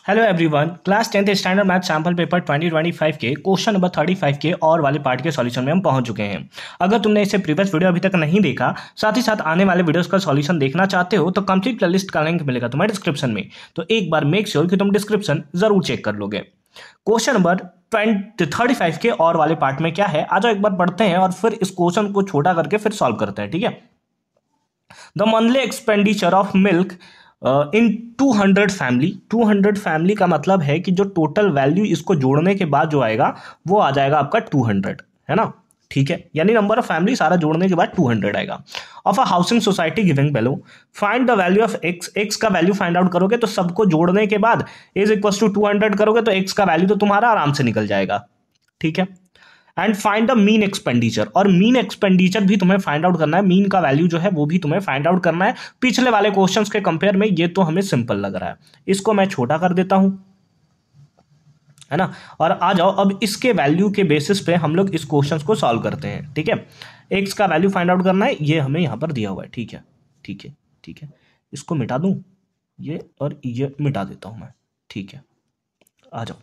Hello everyone, class 10th standard math sample paper 2025 के question number 35 के और वाले पार्ट के सॉल्यूशन में हम पहुंच चुके हैं। अगर तुमने इसे प्रीवियस वीडियो अभी तक नहीं देखा, साथ ही साथ आने वाले वीडियोस का सॉल्यूशन देखना चाहते हो तो कंप्लीट प्लेलिस्ट का लिंक मिलेगा तुम्हारे डिस्क्रिप्शन में। तो एक बार मेक श्योर कि तुम डिस्क्रिप्शन जरूर चेक कर लोगे। क्वेश्चन नंबर 35 के और वाले पार्ट में क्या है, आ जाओ एक बार पढ़ते हैं और फिर इस क्वेश्चन को छोटा करके फिर सॉल्व करते हैं। ठीक है। The monthly expenditure of milk in 200 family का मतलब है कि जो टोटल वैल्यू इसको जोड़ने के बाद जो आएगा वो आ जाएगा आपका 200, है ना। ठीक है, यानी नंबर ऑफ फैमिली सारा जोड़ने के बाद 200 आएगा। Of a housing society giving below, find the value of x. X का वैल्यू फाइंड आउट करोगे तो सबको जोड़ने के बाद इज इक्वल टू 200 करोगे तो एक्स का वैल्यू तो तुम्हारा आराम से निकल जाएगा। ठीक है। And find the mean expenditure, और मीन एक्सपेंडिचर भी तुम्हें फाइंड आउट करना है। मीन का वैल्यू जो है वो भी तुम्हें फाइंड आउट करना है। पिछले वाले क्वेश्चंस के कंपेयर में ये तो हमें सिंपल लग रहा है, इसको मैं छोटा कर देता हूं, है ना। और आ जाओ अब इसके वैल्यू के बेसिस पे हम लोग इस क्वेश्चन को सॉल्व करते हैं। ठीक है। एक्स का वैल्यू फाइंड आउट करना है, ये हमें यहां पर दिया हुआ है। ठीक है, ठीक है, ठीक है। इसको मिटा दूं ये, और ये मिटा देता हूं मैं। ठीक है, आ जाओ।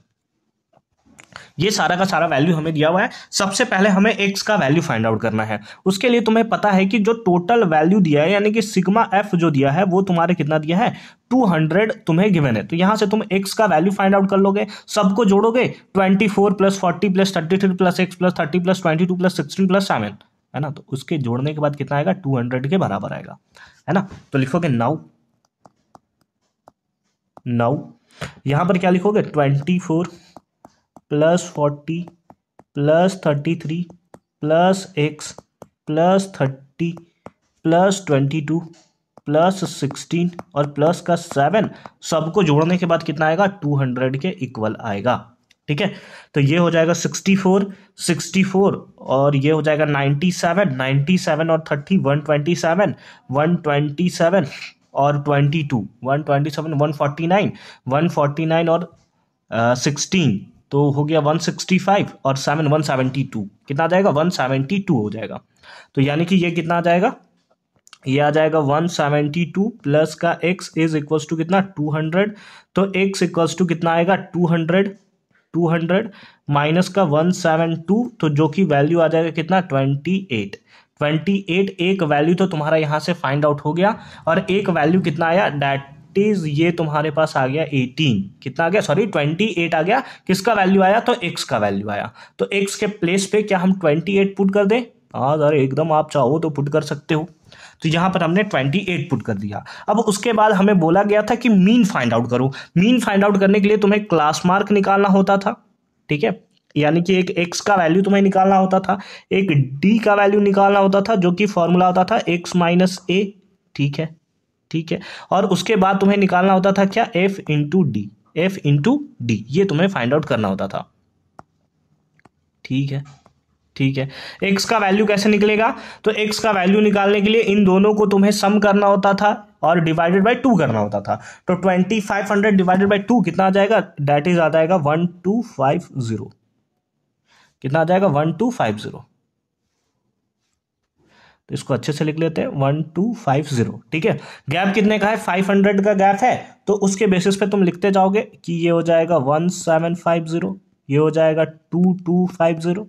ये सारा का सारा वैल्यू हमें दिया हुआ है। सबसे पहले हमें एक्स का वैल्यू फाइंड आउट करना है। उसके लिए तुम्हें पता है कि जो टोटल वैल्यू दिया है, यानी कि सिग्मा एफ जो दिया है वो तुम्हारे कितना दिया है, 200 तुम्हें गिवन है। तो यहां से तुम एक्स का वैल्यू फाइंड आउट कर लोगे, सबको जोड़ोगे 24 plus 40 plus 33 plus x plus 30 plus 22 plus 16 plus 7, है ना। तो उसके जोड़ने के बाद कितना आएगा, 200 के बराबर आएगा, है ना। तो लिखोगे नाउ यहां पर क्या लिखोगे, 24 plus 40 plus 33 plus x plus 30 plus 22 plus 16 और प्लस का 7, सबको जोड़ने के बाद कितना आएगा, 200 के इक्वल आएगा। ठीक है। तो ये हो जाएगा 64 और ये हो जाएगा 97 और 30 127 और 22 127 149 और 16, तो हो गया 165 और 7 172, कितना आ जाएगा, 172 हो जाएगा। तो यानी कि ये कितना आ जाएगा, ये आ जाएगा 172 प्लस का x इज इक्वल्स टू कितना, 200। तो x इक्वल्स टू कितना आएगा, 200 माइनस का 172, तो जो कि वैल्यू आ जाएगा कितना, 28। एक वैल्यू तो तुम्हारा यहां से फाइंड आउट हो गया, और एक वैल्यू कितना आया, दैट ये तुम्हारे पास आ गया 18, कितना आ गया, सॉरी 28 आ गया। किसका वैल्यू आया, तो x का वैल्यू आया। तो x के प्लेस पे क्या हम 28 पुट कर दें, हाँ अरे एकदम, आप चाहो तो पुट कर सकते हो। तो यहां पर हमने 28 पुट कर दिया। अब उसके बाद हमें बोला गया था कि मीन फाइंड आउट करो। मीन फाइंड आउट करने के लिए तुम्हें क्लास मार्क निकालना होता था। ठीक है, यानी कि एक x का वैल्यू तुम्हें निकालना होता था, एक d का वैल्यू निकालना होता था, जो कि फॉर्मूला होता था x माइनस a। ठीक है, ठीक है। और उसके बाद तुम्हें निकालना होता था क्या, f इंटू डी, ये तुम्हें फाइंड आउट करना होता था। ठीक है, ठीक है। x का वैल्यू कैसे निकलेगा, तो x का वैल्यू निकालने के लिए इन दोनों को तुम्हें सम करना होता था और डिवाइडेड बाय 2 करना होता था। तो 2500 डिवाइडेड बाय 2 कितना आ जाएगा, दैट इज आ जाएगा 1250, कितना आ जाएगा, 1250। तो इसको अच्छे से लिख लेते हैं, 1250। ठीक है। गैप कितने का है, 500 का गैप है, तो उसके बेसिस पे तुम लिखते जाओगे कि ये हो जाएगा 1750, ये हो जाएगा 2250,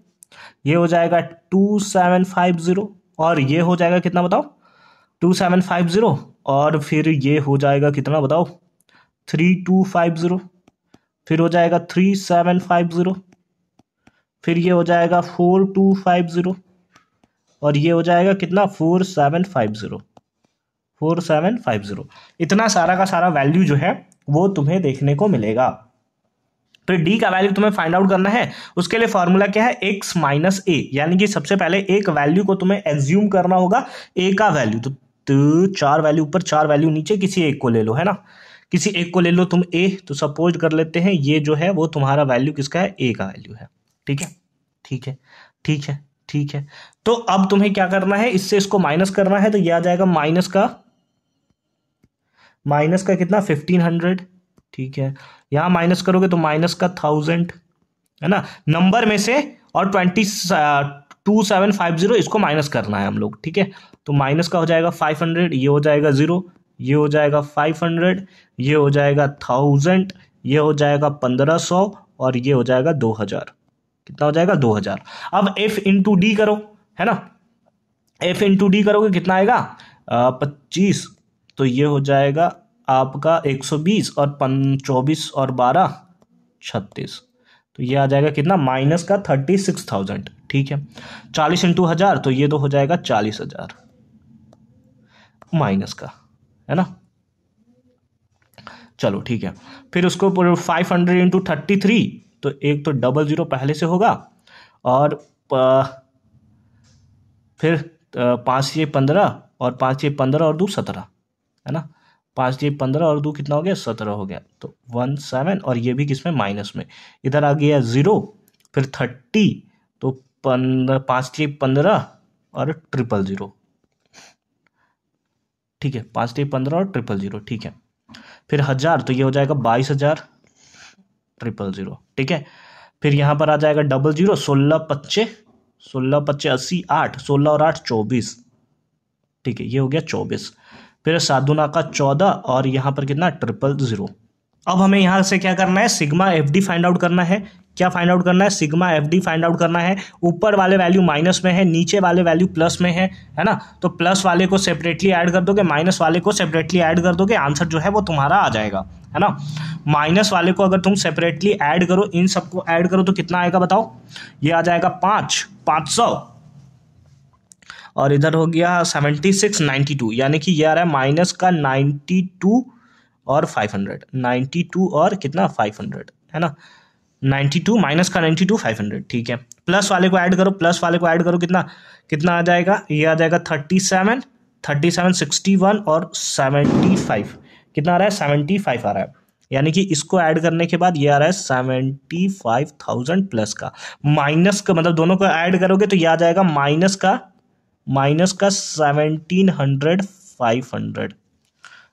ये हो जाएगा 2750, और ये हो जाएगा कितना बताओ, 2750, और फिर ये हो जाएगा कितना बताओ, 3250, फिर हो जाएगा 3750, फिर ये हो जाएगा 4250, और ये हो जाएगा कितना, 4750। इतना सारा का सारा वैल्यू जो है वो तुम्हें देखने को मिलेगा। तो डी का वैल्यू तुम्हें फाइंड आउट करना है। उसके लिए फॉर्मूला क्या है, x माइनस ए, यानी कि सबसे पहले एक वैल्यू को तुम्हें एज्यूम करना होगा, ए का वैल्यू। तो 4 वैल्यू ऊपर 4 वैल्यू नीचे, किसी एक को ले लो, है ना, किसी एक को ले लो तुम ए। तो सपोज कर लेते हैं ये जो है वो तुम्हारा वैल्यू किसका है, ए का वैल्यू है। ठीक है, ठीक है, ठीक है, ठीक है। तो अब तुम्हें क्या करना है, इससे इसको माइनस करना है। तो ये आ जाएगा माइनस का कितना, 1500। ठीक है, यहां माइनस करोगे तो माइनस का 1000, है ना, नंबर में से, और 2750 इसको माइनस करना है हम लोग। ठीक है, तो माइनस का हो जाएगा 500, ये हो जाएगा 0, ये हो जाएगा 500, ये हो जाएगा 1000, ये हो जाएगा 1500 और ये हो जाएगा 2000। कितना हो जाएगा 2000। अब f इंटू डी करो, है ना, f इंटू डी करोगे कितना आएगा 25, तो ये हो जाएगा आपका 120 और 24 और 12 36, तो ये आ जाएगा कितना माइनस का 36,000। ठीक है, 40 इंटू 1000 तो ये तो हो जाएगा 40,000 माइनस का, है ना। चलो ठीक है, फिर उसको 500 इंटू 33, तो एक तो 00 पहले से होगा और फिर 5 ये 15 और 5 ये 15 और 2 17, है ना। 5 ये 15 और 2 कितना हो गया 17 हो गया, तो 17 और ये भी किसमें माइनस में, इधर आ गया 0, फिर 30 तो 5 ये 15 और 000, ठीक है, 5 ये 15 और 000, ठीक है। फिर 1000 तो ये हो जाएगा 22,000 000, ठीक है। फिर यहाँ पर आ जाएगा 00, 16 5 80 8, 16 और 8 24, ठीक है, ये हो गया 24। फिर 7 दूना का 14 और यहाँ पर कितना 000। अब हमें यहाँ से क्या करना है, sigma F D find out करना है। क्या फाइंड आउट करना है, sigma F D find out करना है। ऊपर वाले वैल्यू माइनस में है, नीचे वाले वैल्यू प्लस में है ना, तो प्लस वाले को सेपरेटली ऐड कर दोगे, माइनस वाले को सेपरेटली ऐड कर दोगे, आंसर जो है वो तुम्हारा आ जाएगा, है ना। माइनस वाले को अगर तुम सेपरेटली ऐड करो, इन सबको ऐड करो तो कितना आएगा बताओ, ये आ जाएगा 500 और इधर हो गया 76 92, यानी कि ये आ रहा है माइनस का 92 और 500, 92 और कितना 500, है ना, 92 माइनस का 92 500, ठीक है। प्लस वाले को ऐड करो, प्लस वाले को ऐड करो, कितना कितना आ जाएगा, ये आ जाएगा 37 61 और 75, कितना आ रहा है 75 आ रहा है, यानी कि इसको ऐड करने के बाद ये आ रहा है 75,000 प्लस का, माइनस का मतलब दोनों को ऐड करोगे तो ये आ जाएगा माइनस का 1700 500,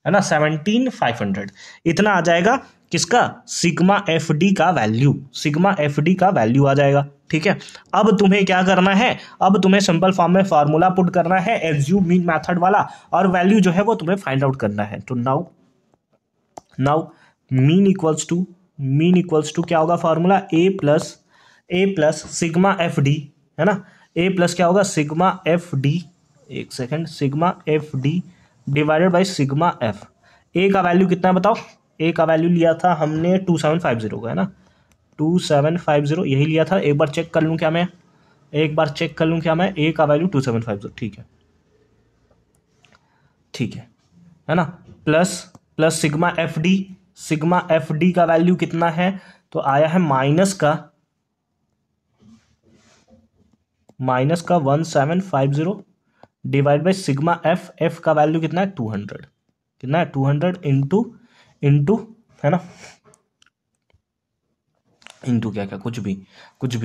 है ना, 17,500 इतना आ जाएगा किसका, सिग्मा एफ डी का वैल्यू, सिग्मा एफ डी का वैल्यू आ जाएगा, ठीक है। अब तुम्हें क्या करना है, अब तुम्हें सिंपल फॉर्म में फार्मूला पुट करना है एज्यूम मीन मेथड वाला, और वैल्यू जो है वो तुम्हें फाइंड आउट करना है। तो नाउ मीन इक्वल्स टू क्या होगा formula, A plus sigma F D, है ना, ए प्लस क्या होगा सिग्मा एफ डी, एक second, sigma F D divided by sigma F. A का वैल्यू कितना है बताओ, ए का वैल्यू लिया था हमने 2750 का, है ना, 2750 यही लिया था। एक बार चेक कर लूँ क्या मैं, ए का वैल्यू 2750, ठीक है ना। प्लस सिग्मा एफ डी का वैल्यू कितना है, तो आया है माइनस का 1750 डिवाइड बाई सिग्मा एफ का वैल्यू कितना है 200, कितना है 200 इंटू, है ना, इंटू क्या कुछ भी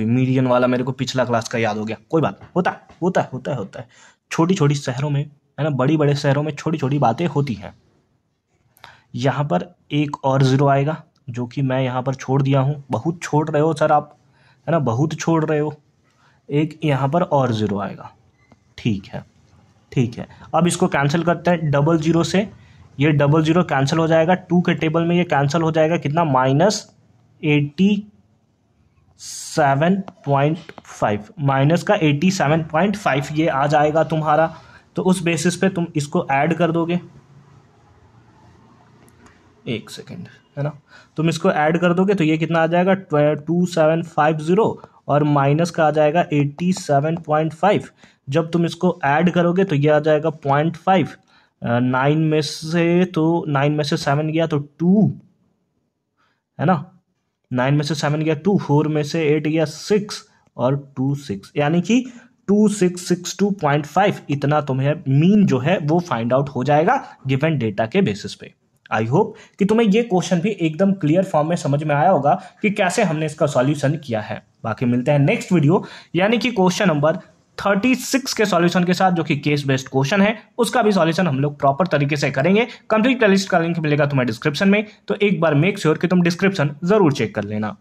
मीडियन वाला मेरे को पिछला क्लास का याद हो गया, कोई बात, होता है। छोटी छोटी शहरों में, है ना, बड़ी बड़े शहरों में छोटी छोटी बातें होती हैं। यहाँ पर एक और ज़ीरो आएगा जो कि मैं यहाँ पर छोड़ दिया हूँ, बहुत छोड़ रहे हो सर आप, है ना, बहुत छोड़ रहे हो, एक यहाँ पर और ज़ीरो आएगा, ठीक है। अब इसको कैंसिल करते हैं, 00 से ये 00 कैंसिल हो जाएगा, 2 के टेबल में ये कैंसिल हो जाएगा, कितना माइनस 87.5, माइनस का 87.5 ये आ जाएगा तुम्हारा। तो उस बेसिस पे तुम इसको ऐड कर दोगे, एक सेकेंड, है ना, तुम इसको ऐड कर दोगे तो ये कितना आ जाएगा 2750 और माइनस का आ जाएगा 87.5। जब तुम इसको ऐड करोगे तो ये आ जाएगा 0.5, 9 में से 7 गया तो 2, है ना, 9 में से 7 गया 2, 4 में से 8 गया 6 और 2 6, यानी कि 2662.5 इतना तुम्हें मीन जो है वो फाइंड आउट हो जाएगा गिवन डेटा के बेसिस पे। आई होप कि तुम्हें ये क्वेश्चन भी एकदम क्लियर फॉर्म में समझ में आया होगा कि कैसे हमने इसका सॉल्यूशन किया है। बाकी मिलते हैं नेक्स्ट वीडियो यानी कि क्वेश्चन नंबर 36 के सॉल्यूशन के साथ, जो कि केस बेस्ड क्वेश्चन है, उसका भी सॉल्यूशन हम लोग प्रॉपर तरीके से करेंगे। कंप्लीट प्लेलिस्ट का लिंक मिलेगा तुम्हें डिस्क्रिप्शन में, तो एक बार मेक श्योर कि तुम डिस्क्रिप्शन जरूर चेक कर लेना।